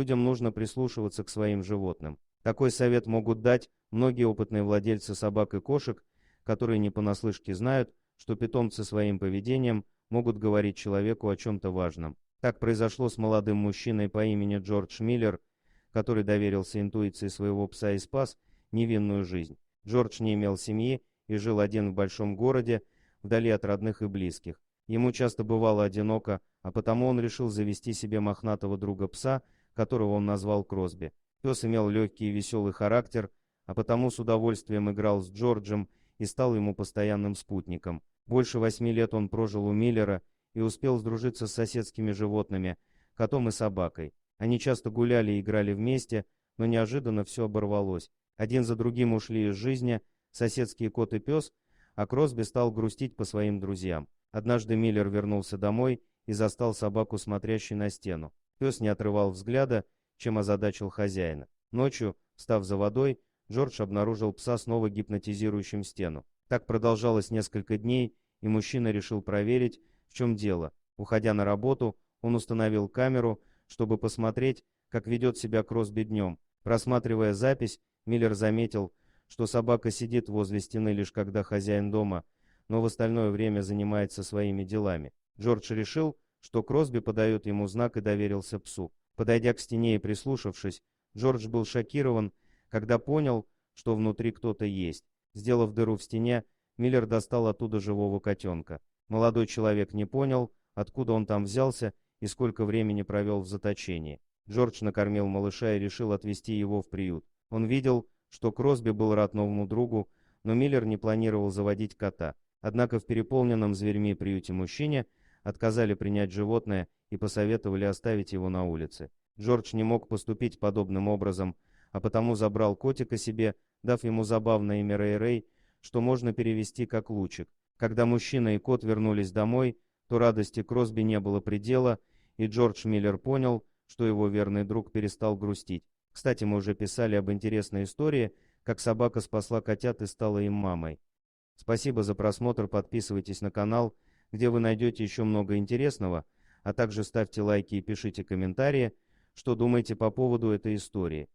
Людям нужно прислушиваться к своим животным. Такой совет могут дать многие опытные владельцы собак и кошек, которые не понаслышке знают, что питомцы своим поведением могут говорить человеку о чем-то важном. Так произошло с молодым мужчиной по имени Джордж Миллер, который доверился интуиции своего пса и спас невинную жизнь. Джордж не имел семьи и жил один в большом городе, вдали от родных и близких. Ему часто бывало одиноко, а потому он решил завести себе мохнатого друга-пса, которого он назвал Кросби. Пес имел легкий и веселый характер, а потому с удовольствием играл с Джорджем и стал ему постоянным спутником. Больше 8 лет он прожил у Миллера и успел сдружиться с соседскими животными, котом и собакой. Они часто гуляли и играли вместе, но неожиданно все оборвалось. Один за другим ушли из жизни соседские кот и пес, а Кросби стал грустить по своим друзьям. Однажды Миллер вернулся домой и застал собаку, смотрящей на стену. Пес не отрывал взгляда, чем озадачил хозяина. Ночью, встав за водой, Джордж обнаружил пса снова гипнотизирующим стену. Так продолжалось несколько дней, и мужчина решил проверить, в чем дело. Уходя на работу, он установил камеру, чтобы посмотреть, как ведет себя Кросби днем. Просматривая запись, Миллер заметил, что собака сидит возле стены лишь когда хозяин дома, но в остальное время занимается своими делами. Джордж решил, что Кросби подает ему знак и доверился псу. Подойдя к стене и прислушавшись, Джордж был шокирован, когда понял, что внутри кто-то есть. Сделав дыру в стене, Миллер достал оттуда живого котенка. Молодой человек не понял, откуда он там взялся и сколько времени провел в заточении. Джордж накормил малыша и решил отвезти его в приют. Он видел, что Кросби был рад новому другу, но Миллер не планировал заводить кота. Однако в переполненном зверьми приюте мужчине отказали принять животное и посоветовали оставить его на улице. Джордж не мог поступить подобным образом, а потому забрал котика себе, дав ему забавное имя Рэй-Рэй, что можно перевести как лучик. Когда мужчина и кот вернулись домой, то радости Кросби не было предела, и Джордж Миллер понял, что его верный друг перестал грустить. Кстати, мы уже писали об интересной истории, как собака спасла котят и стала им мамой. Спасибо за просмотр, подписывайтесь на канал, где вы найдете еще много интересного, а также ставьте лайки и пишите комментарии, что думаете по поводу этой истории.